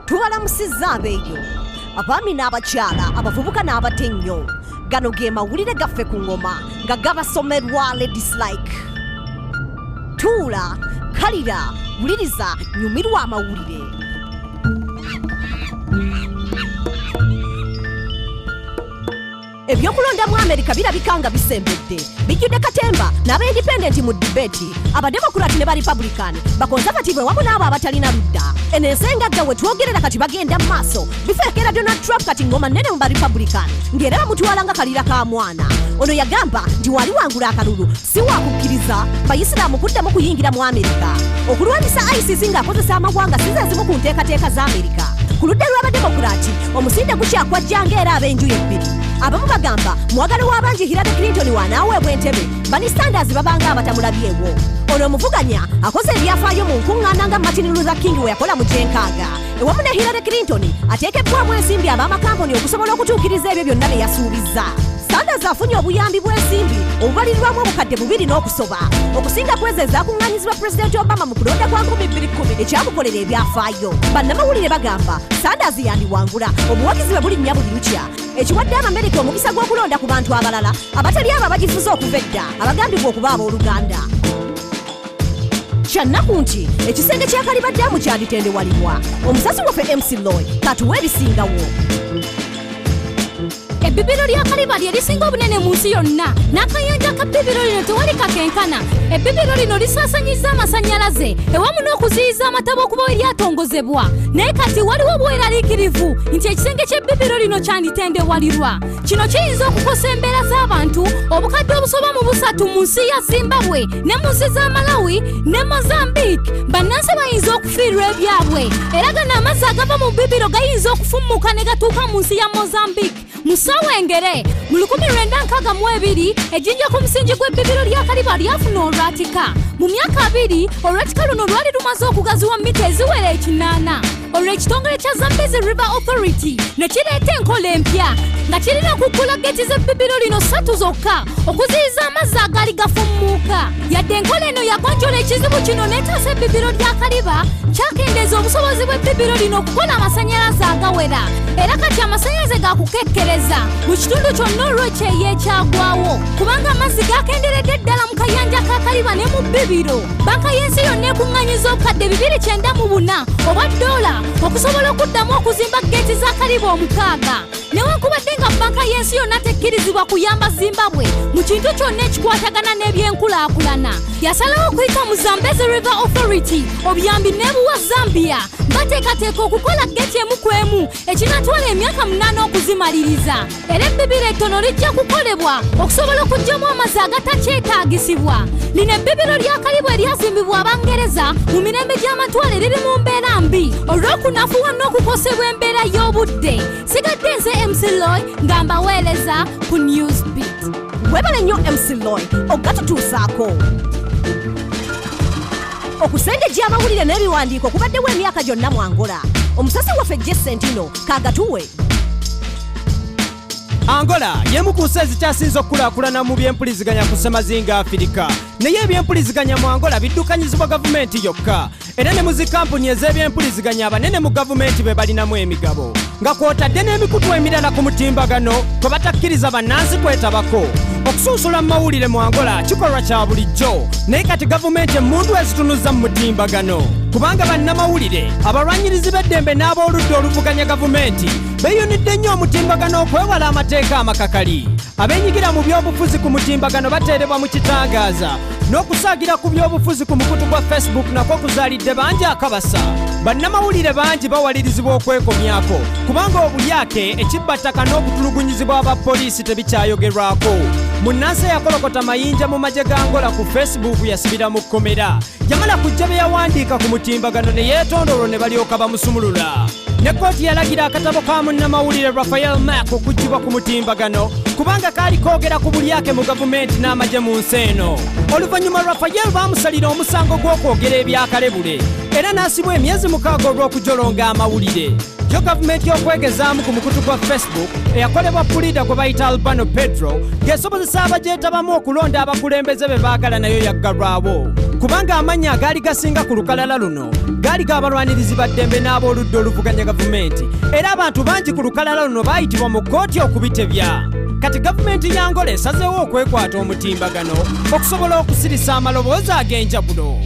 Tubalamusizza abeeyo abaami n'abakyala abavubuka n'abatenyo gano ge mawulire gaffe ku ngoma nga gabasomerwa ladies like tuula kalira wuliriza nyumirwa amawulire. Ebyokulonda mu Amerika birabika nga bisembedde bijjudde katemba n'aba-independent mu debate abademokrati ne ba-republican bakonservative wamu n'abo abatalina ludda. Eno ensenga gga we twogerera kati bagenda mu maaso bifeekera Donald Trump kati ngoma nnene mu ba-republican ng'era bamutwala nga kalira ka mwana. Ono yagamba nti wali wangula akalulu si wakukkiriza bayisiraamu kuddamu kuyingira mu Amerika okulwanyisa ICC ng'akozesa amawanga si ze zimu ku nteekateeka za Amerika. Ku ludda lw'abademokrati omusinde gukyakwajjanga era ab'enjuyi ebbiri. Abamu bagamba mwagalo w'abangi Hillary Clinton wanaaweebwa entebe bani Sanders babanga abatamulabyewo. Ono omuvuganya akoze ebyafaayo mu nkuŋŋaana nga Martin Luther King we yakola mu gyenkaaga. Ewamu ne Hillary Clinton ateekebbwamu ensimbi ab'amakampuni okusobola okutuukiriza ebyo byonna bye yasuubiza. Sanders afunye obuyambi bw'ensimbi obubalirwamu obukadde 2 n'okusoba okusinga kwezi ezaakuŋŋaanyizibwa Pulezidenti Obama mu kulonda kwa 2010 ekyamukolera ebyafaayo. Bannamawulire bagamba Sanders yandiwangula obuwagizi bwe bulinnya buli lukya ekiwadde Abamerika omukisa gw'okulonda ku bantu abalala abatali abo abagifuze okuva edda abagambibwa okuba abooluganda. Kyannaku nti ekisenge kya Kalibaddamu kyanditendewalibwa. Omusasi waffe MC Loy katuwa ebisingawo. Ebbibiro lya Kaliba lye lisinga obunene mu nsi yonna n'akayanja ka bbibiro lino tewali kakenkana. Ebbibiro lino lisaasanyiza amasannyalaze ewamu n'okuziyiza amataba okuba we lyatongozebwa. Naye kati waliwo obweraliikirivu nti ekisenge ky'ebbibiro lino kyanditendewalirwa. Kino kiyinza okukosa embeera z'abantu obukadde obusoba mu 3 mu nsi ya Zimbabwe ne mu nsi za Malawi ne Mozambique. Bannansi bayinza okufiirwa ebyabwe era gano amazzi agava mu bbibiro gayinza okufummuka ne gatuuka mu nsi ya Mozambique. Musawengere mu 1962 ejjinja ku musingi gw'ebbibiro lya Kaliba lyafuna olwatika. Mu myaka 2 olwatika luno lwali lumaze okugaziwa mita eziwera 8. Olwo ekitongole kya Zambezi River Authority ne kireeta enkola empya nga kirina okuggula geeti z'ebbibiro lino 3 zokka okuziyiza amazzi agaali gafummuuka. Yadde enkola eno yagonjola ekizibu kino n'etaasa ebbibiro lya Kaliba kyakendeeza obusobozi bw'ebbibiro lino okukola amasannyalaze agawera era kati amasannyalaze gaakukekkereza mu kitundu kyonna olw'ekyeya ekyagwawo kubanga amazzi gakenderedde ddala mu kayanja ka Kaliba ne mu bbibiro. Banka y'ensi yonna ekuŋŋanyiza obukadde 294 obwa dola okusobola okuddamu okuzimba geeti za Kaliba 6. Newankubadde nga banka y'ensi yonna tekkirizibwa kuyamba Zimbabwe mu kintu kyonna ekikwatagana n'ebyenkulaakulana, yasalawo okuyita mu Zambezi River Authority obuyambi n'ebuwa Zambia bateekateeka okukola geeti emu ku emu ekinaatwala emyaka 8 okuzimaliriza. Era ebbibiro ettono lijja kukolebwa okusobola okuggyamu amazzi agatakyetaagisibwa. Lino ebbibiro lya Kaliba eryazimbibwa Abangereza mu mirembe gy'amatwale riri mu mbeera mbi olw'okunafuwa n'okukosebwa embeera y'obudde. Sigadde nze MC Loy nga mbaweereza ku Newsbeat. Webale nnyo MC Loy ogatutuusaako. Okusengejja amawulire n'ebiwandiiko kubaddewo emyaka gyonna mu Angola. Omusasi waffe Jesse Sentino kagatuwe. Angola y'emu ku nsi ezikyasinze okukulaakulana mu by'empuliziganya ku ssemazinga Afirika. Naye eby'empuliziganya mu Angola biddukanyizibwa gavumenti yokka. Era ne mu zikampuni ez'ebyempuliziganya abanene mu gavumenti be balinamu emigabo. Nga kwotadde n'emikutu emirala ku mutimbagano kwe batakkiriza bannansi kwetabako. Okusunsula mu mawulire mu Angola kikolwa kya bulijjo. Naye kati gavumenti emmundu ezitunuza mu mutimbagano. Kubanga bannamawulire abalwanyirizi b'eddembe n'ab'oludda oluvuganya gavumenti beeyunidde nnyo omutimbagano okwewala amateeka amakakali. Abeenyigira mu by'obufuzi ku mutimbagano bateerebwa mu kitangaaza n'okusaagira ku by'obufuzi ku mukutu gwa Facebook nakwo kuzaalidde bangi akabasa. Bannamawulire bangi bawalirizibwa okwekomyako kubanga obulyake ekibbattaka n'okutulugunyizibwa abapoliisi tebikyayogerwako. Munnansi yakolokota mayinja mu magye ga Angola ku Facebook yasibira mu kkomera. Yamala kujja bye yawandiika ku mutimbagano ne yeetonda olwo ne balyoka bamusumulula. Ne kkooti yalagira akatabo ka munnamawulire Rafael Mak okuggibwa ku mutimbagano kubanga kaali koogera ku bulyake mu gavumenti n'amagye mu nsi eno. Oluvannyuma Rafael baamusalira omusango gw'okwogera ebyakalebule era n'asibwa emyezi 6 olw'okujolonga amawulire. yo gavumenti y'okwegezaamu ku mukutu gwa Facebook eyakolebwa pulida gwe bayita Albano Pedro ng'esobozesa abagyetabamu okulonda abakulembeze be baagala nayo yaggalwawo kubanga amannya agaali gasinga ku lukalala luno gaali g'abalwanirizi ba ddembe n'ab'oludda oluvuganya gavumenti era abantu bangi ku lukalala luno baayitibwa mu kkooti okubitebya. Kati gavumenti ya Angola esazeewo okwekwata omutimbagano okusobola okusirisa amaloboozi ag'enjawulo.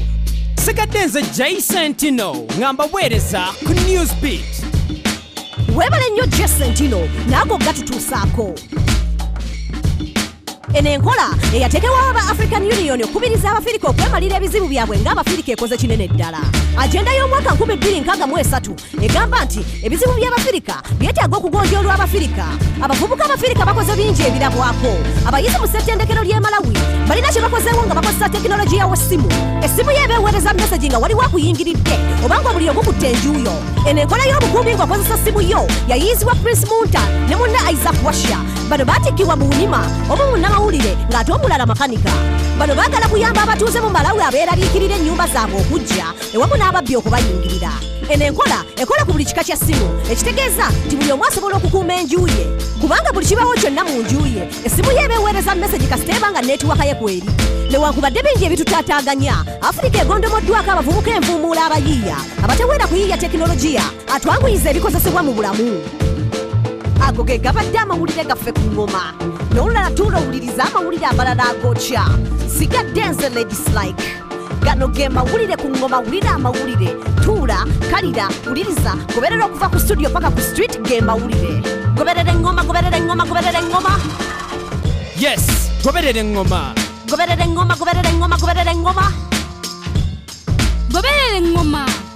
Sigadde nze Jacentino ngamba bwereza ku Newsbeat. Weebale nnyo Jacentino naago gatutuusaako. Eno enkola eyateekebwawo aba African Union okubiriza Abafirika okwemalira ebizibu byabwe ng'Abafirika ekoze kinene ddala. Agenda y'omwaka 2063 egamba nti ebizibu by'Abafirika byetaaga okugonjoolwa Abafirika. Abavubuka Abafirika bakoze bingi ebirabwako. Abayizi mu ssettendekero ly'e Malawi balina kye bakozeewo nga bakozesa tekinologiya w'essimu. Essimu y'ebeeweereza mesagi nga waliwo akuyingiridde oba nga buli omu kutte enjuuyo. Eno enkola y'obukuumi ng'akozesa ssimu yo yayiyizibwa Chris Munta ne munne Isaac Washa. Bano baatikkibwa mu Bunima oba munnamawulire ng'ate omulala makanika. Bano baagala kuyamba abatuuze mu Malawi abeeraliikirira ennyumba zaabwe okujja ewamu n'ababbi okubayingirira. Eno enkola ekola ku buli kika kya ssimu ekitegeeza nti buli omu asobola okukuuma enju ye kubanga buli kibawo kyonna mu nju ye essimu ye ebeeweereza mesagi kasita eba nga neetiwaka ye kweri. Newankubadde bingi ebitutaataaganya Afirika egondomoddwako abavubuka envuumuula abayiiya abateweera kuyiiya tekinologiya atwanguyiza ebikozesebwa mu bulamu. Ago ge gabadde amawulire gaffe ku ngoma n'olulala tuula owuliriza amawulire amalala agokya. Sigadde nze Ladies Like. Gano ge mawulire ku ngoma, wulira amawulire, tuula kalira wuliriza goberera okuva ku studio paka ku street ge mawulire. Goberera engoma, goberera engoma, goberera engoma. Yes, goberera engoma. Goberera engoma, goberera engoma, goberera engoma. Goberera engoma.